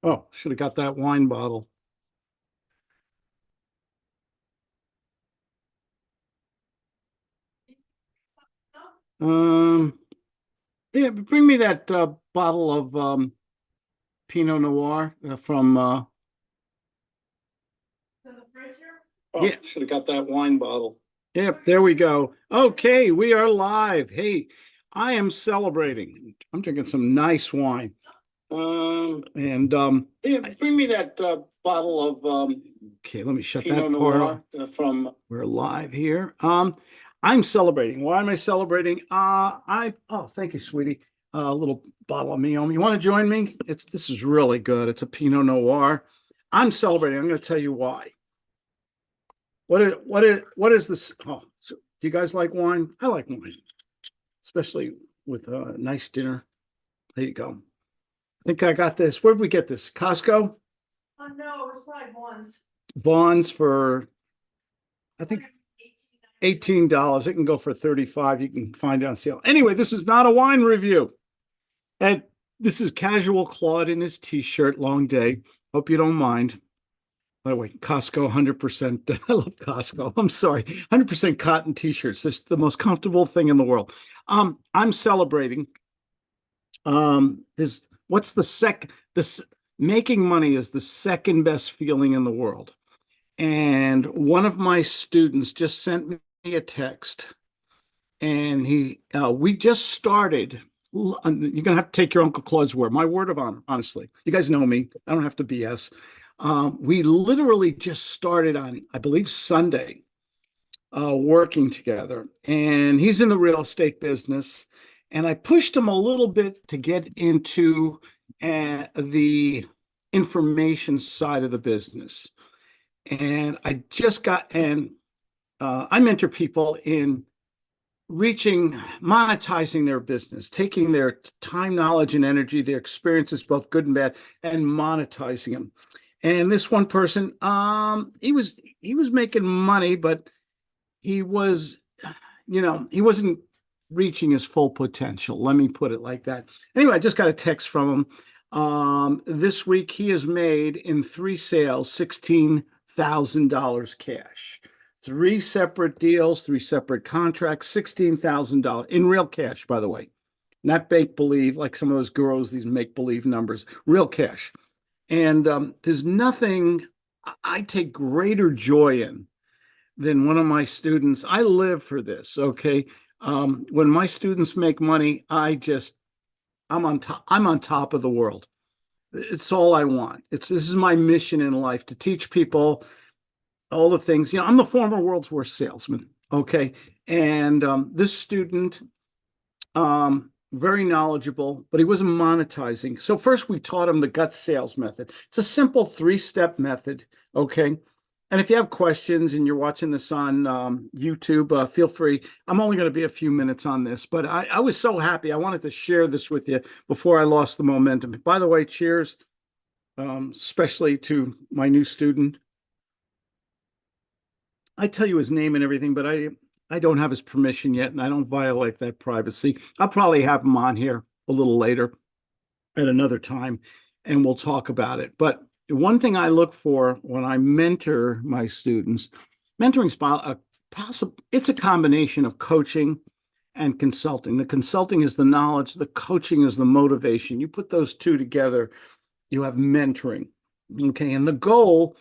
Oh, should have got that wine bottle. Um, yeah, bring me that bottle of Pinot Noir from Oh, yeah, should have got that wine bottle. Yep, there we go. Okay, we are live. Hey, I am celebrating. I'm drinking some nice wine. And yeah, bring me that bottle of okay, let me shut Pinot that part Noir off. From We're live here. I'm celebrating. Why am I celebrating? Thank you, sweetie. A little bottle of Meomi. You want to join me? This is really good. It's a Pinot Noir. I'm celebrating. I'm going to tell you why. What is this? Oh, so do you guys like wine? I like wine, especially with a nice dinner. There you go. I think I got this. Where did we get this? Costco? No, it was probably Vaughn's. Vaughn's for I think $18. It can go for 35. You can find it on sale. Anyway, this is not a wine review. And this is casual Claude in his t-shirt, long day. Hope you don't mind. By the way, Costco 100%. I love Costco. I'm sorry. 100% cotton t-shirts. This is the most comfortable thing in the world. I'm celebrating. This what's the this making money is the second best feeling in the world. And one of my students just sent me a text, and we just started. You're gonna have to take your Uncle Claude's word. My word of honor, honestly. You guys know me. I don't have to BS. We literally just started on, I believe, Sunday, working together. And he's in the real estate business. And I pushed him a little bit to get into the information side of the business. And I mentor people in monetizing their business, taking their time, knowledge, and energy, their experiences, both good and bad, and monetizing them. And this one person, he was making money, but he was, he wasn't reaching his full potential. Let me put it like that. Anyway, I just got a text from him. This week he has made in 3 sales $16,000 cash. 3 separate deals, 3 separate contracts, $16,000 in real cash, by the way. Not make believe like some of those girls, these make believe numbers, real cash. And there's nothing I take greater joy in than one of my students. I live for this. Okay. When my students make money, I'm on top. I'm on top of the world. It's all I want. This is my mission in life to teach people all the things. I'm the former world's worst salesman. Okay. And this student, very knowledgeable, but he wasn't monetizing. So first we taught him the gut sales method. It's a simple 3-step method. Okay. And if you have questions and you're watching this on YouTube, feel free. I'm only going to be a few minutes on this, but I was so happy. I wanted to share this with you before I lost the momentum. By the way, cheers, especially to my new student. I tell you his name and everything, but I don't have his permission yet, and I don't violate that privacy. I'll probably have him on here a little later at another time, and we'll talk about it. But one thing I look for when I mentor my students, mentoring it's a combination of coaching and consulting. The consulting is the knowledge, the coaching is the motivation. You put those two together, you have mentoring. Okay, and the goal,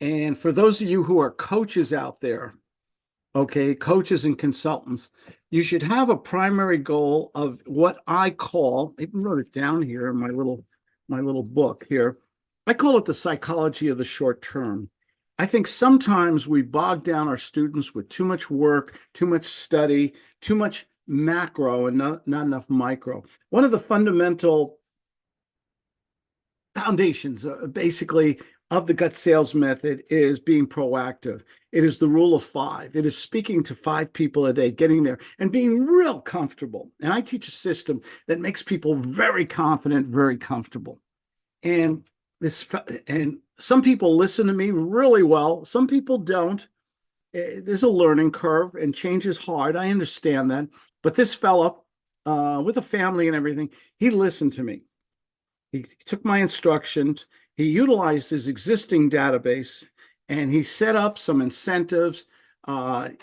and for those of you who are coaches out there, okay, coaches and consultants, you should have a primary goal of what I call, I even wrote it down here in my little book here. I call it the psychology of the short term. I think sometimes we bog down our students with too much work, too much study, too much macro and not enough micro. One of the fundamental foundations, basically, of the gut sales method is being proactive. It is the rule of 5. It is speaking to 5 people a day, getting there and being real comfortable. And I teach a system that makes people very confident, very comfortable. And some people listen to me really well. Some people don't. There's a learning curve and change is hard. I understand that. But this fella, with a family and everything, he listened to me. He took my instructions, he utilized his existing database, and he set up some incentives.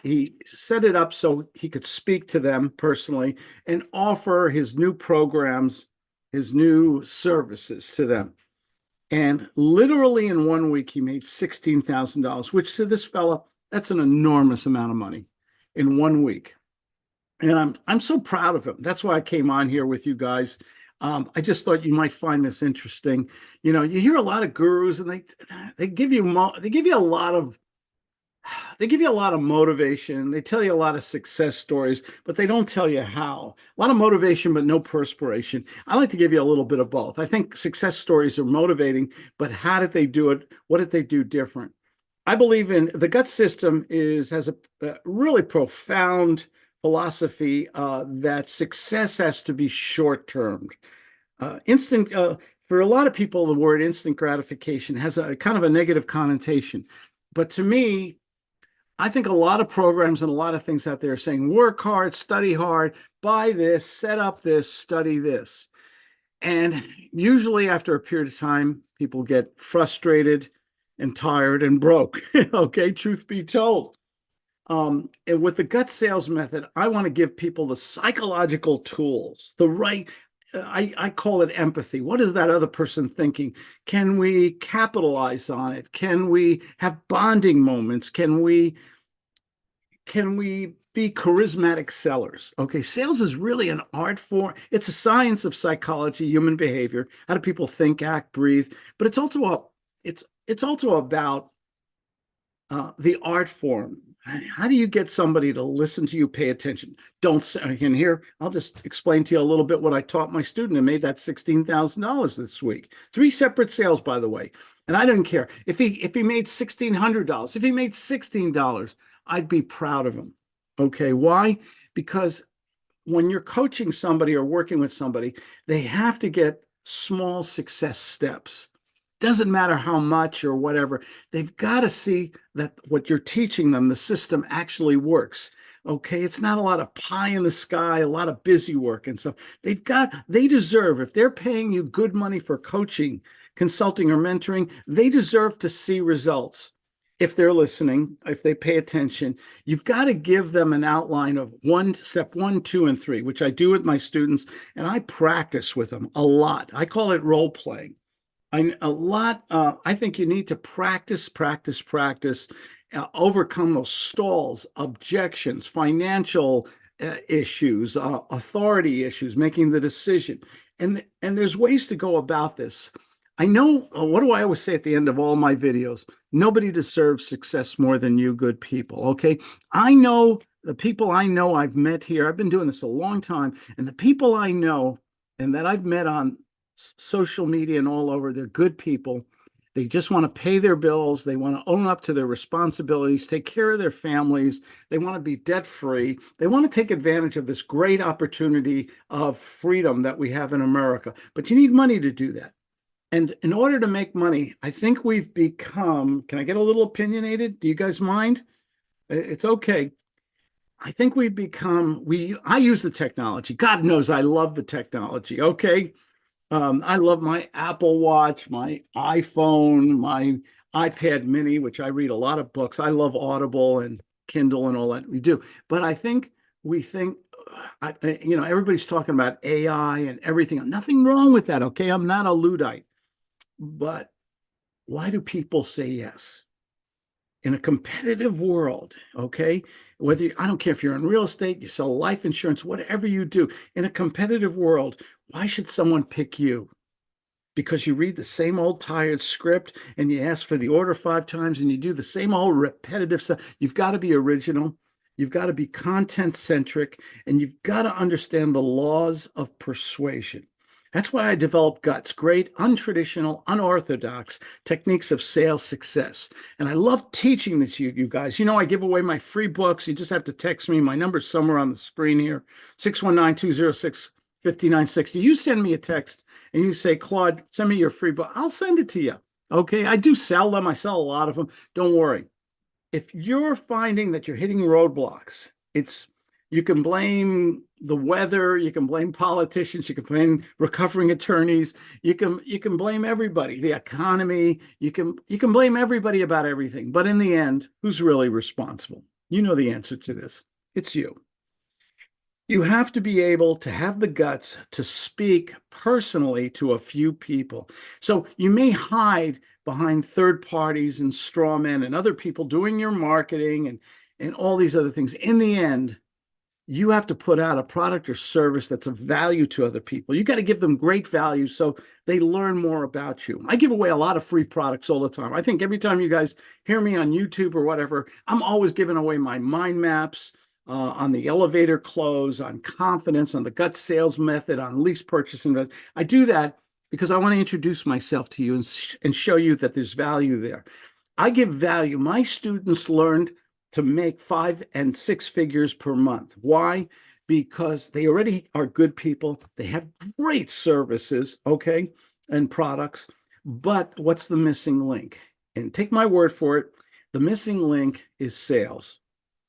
He set it up so he could speak to them personally and offer his new programs, his new services to them. And literally in 1 week, he made $16,000, which to this fella, that's an enormous amount of money in 1 week. And I'm so proud of him. That's why I came on here with you guys. I just thought you might find this interesting. You hear a lot of gurus, and they give you a lot of motivation. They tell you a lot of success stories, but they don't tell you how. A lot of motivation, but no perspiration. I like to give you a little bit of both. I think success stories are motivating, but how did they do it? What did they do different? I believe in the gut system has a really profound philosophy that success has to be short-term. Instant For a lot of people, the word instant gratification has a kind of a negative connotation. But to me, I think a lot of programs and a lot of things out there are saying work hard, study hard, buy this, set up this, study this. And usually after a period of time, people get frustrated and tired and broke. Okay, truth be told. And with the gut sales method, I want to give people the psychological tools, the right, I call it empathy. What is that other person thinking? Can we capitalize on it? Can we have bonding moments? Can we be charismatic sellers? Okay, sales is really an art form. It's a science of psychology, human behavior. How do people think, act, breathe? But it's also about the art form. How do you get somebody to listen to you, pay attention? Don't say, and here, I'll just explain to you a little bit what I taught my student and made that $16,000 this week. 3 separate sales, by the way. And I didn't care. If he made $1,600, if he made $16, I'd be proud of him. Okay, why? Because when you're coaching somebody or working with somebody, they have to get small success steps. Doesn't matter how much or whatever. They've got to see that what you're teaching them, the system actually works. Okay, it's not a lot of pie in the sky, a lot of busy work and stuff. They deserve, if they're paying you good money for coaching, consulting, or mentoring, they deserve to see results. If they're listening, if they pay attention, you've got to give them an outline of step 1, 2, and 3, which I do with my students, and I practice with them a lot. I call it role playing. I think you need to practice, overcome those stalls, objections, financial issues, authority issues, making the decision. And there's ways to go about this. I know, what do I always say at the end of all my videos? Nobody deserves success more than you good people, okay? I know the people I know I've met here. I've been doing this a long time. And the people I know and that I've met on social media and all over, they're good people. They just want to pay their bills. They want to own up to their responsibilities, take care of their families. They want to be debt free. They want to take advantage of this great opportunity of freedom that we have in America. But you need money to do that. And in order to make money, I think we've become, can I get a little opinionated? Do you guys mind? It's okay. I think we've become, I use the technology. God knows I love the technology, okay? I love my Apple Watch, my iPhone, my iPad mini, which I read a lot of books. I love Audible and Kindle and all that we do. But I think everybody's talking about AI and everything. Nothing wrong with that, okay? I'm not a Luddite. But why do people say yes? In a competitive world, okay? I don't care if you're in real estate, you sell life insurance, whatever you do, in a competitive world, why should someone pick you? Because you read the same old tired script and you ask for the order 5 times and you do the same old repetitive stuff. You've got to be original. You've got to be content centric, and you've got to understand the laws of persuasion. That's why I developed G.U.T.S, great, untraditional, unorthodox techniques of sales success. And I love teaching this to you guys. I give away my free books. You just have to text me. My number's somewhere on the screen here, 619-206-5960. You send me a text and you say, Claude, send me your free book. I'll send it to you. Okay, I do sell them. I sell a lot of them. Don't worry. If you're finding that you're hitting roadblocks, it's You can blame the weather, you can blame politicians, you can blame recovering attorneys, you can blame everybody, the economy, you can blame everybody about everything. But in the end, who's really responsible? You know the answer to this. It's you. You have to be able to have the guts to speak personally to a few people. So you may hide behind third parties and straw men and other people doing your marketing and all these other things. In the end, you have to put out a product or service that's of value to other people. You got to give them great value so they learn more about you. I give away a lot of free products all the time. I think every time you guys hear me on YouTube or whatever, I'm always giving away my mind maps on the elevator close, on confidence, on the gut sales method, on lease purchase invest. I do that because I want to introduce myself to you and show you that there's value there. I give value. My students learned to make 5 and 6 figures per month. Why? Because they already are good people. They have great services, okay, and products. But what's the missing link? And take my word for it, the missing link is sales,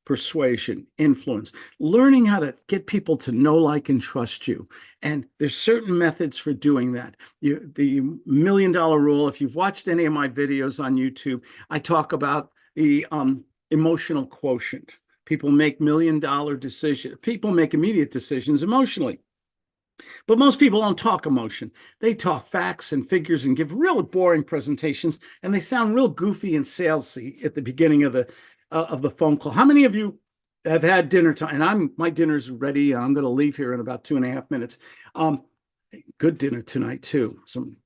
persuasion, influence, learning how to get people to know, like, and trust you. And there's certain methods for doing that. The $1 million rule, if you've watched any of my videos on YouTube, I talk about the emotional quotient. People make $1 million decisions. People make immediate decisions emotionally. But most people don't talk emotion. They talk facts and figures and give real boring presentations, and they sound real goofy and salesy at the beginning of the phone call. How many of you have had dinner time? And my dinner's ready. I'm going to leave here in about 2.5 minutes. Good dinner tonight too. Some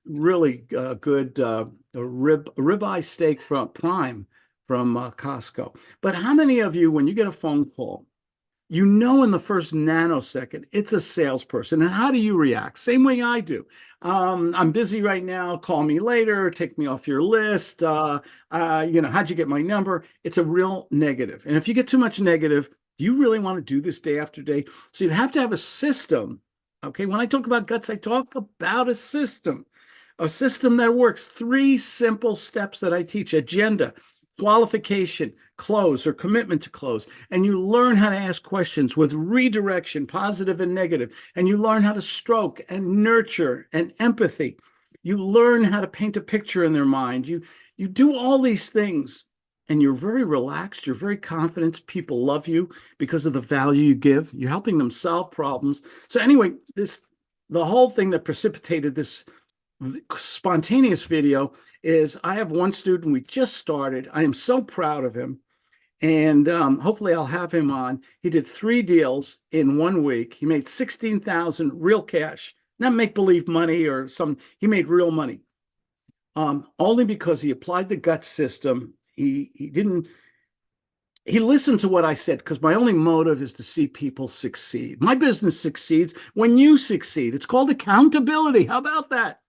really good ribeye steak from Prime from Costco. But how many of you, when you get a phone call, you know in the first nanosecond it's a salesperson, and how do you react? Same way I do. I'm busy right now. Call me later. Take me off your list. How'd you get my number? It's a real negative. And if you get too much negative, do you really want to do this day after day? So you have to have a system. Okay. When I talk about guts, I talk about a system that works. 3 simple steps that I teach: agenda, qualification, close, or commitment to close. And you learn how to ask questions with redirection, positive and negative. And you learn how to stroke and nurture and empathy. You learn how to paint a picture in their mind. You do all these things, and you're very relaxed. You're very confident. People love you because of the value you give. You're helping them solve problems. So anyway, the whole thing that precipitated this spontaneous video is I have one student we just started. I am so proud of him. And hopefully I'll have him on. He did 3 deals in 1 week. He made 16,000 real cash, not make-believe money or he made real money. Only because he applied the gut system. He listened to what I said, because my only motive is to see people succeed. My business succeeds when you succeed. It's called accountability. How about that?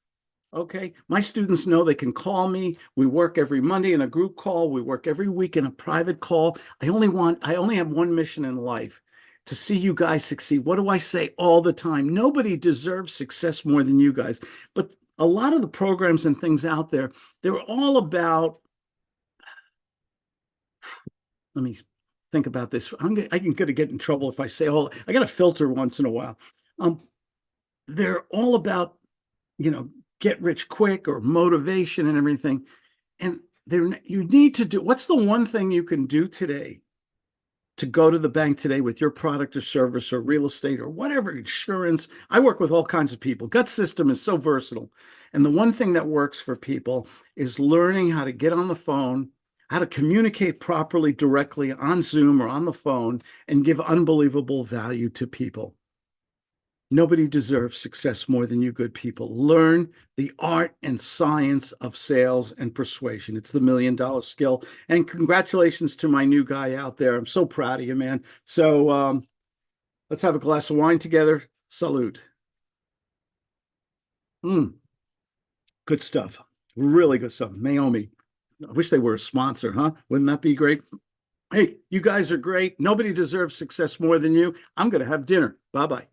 Okay. My students know they can call me. We work every Monday in a group call. We work every week in a private call. I only have one mission in life: to see you guys succeed. What do I say all the time? Nobody deserves success more than you guys. But a lot of the programs and things out there, they're all about, let me think about this. I'm going to get in trouble if I say I got to filter once in a while. They're all about, get rich quick or motivation and everything. And you need to do, what's the one thing you can do today to go to the bank today with your product or service or real estate or whatever, insurance? I work with all kinds of people. Gut system is so versatile. And the one thing that works for people is learning how to get on the phone, how to communicate properly, directly on Zoom or on the phone, and give unbelievable value to people. Nobody deserves success more than you good people. Learn the art and science of sales and persuasion. It's the $1 million skill. And congratulations to my new guy out there. I'm so proud of you, man. So let's have a glass of wine together. Salute. Good stuff. Really good stuff. Naomi. I wish they were a sponsor, huh? Wouldn't that be great? Hey, you guys are great. Nobody deserves success more than you. I'm going to have dinner. Bye-bye.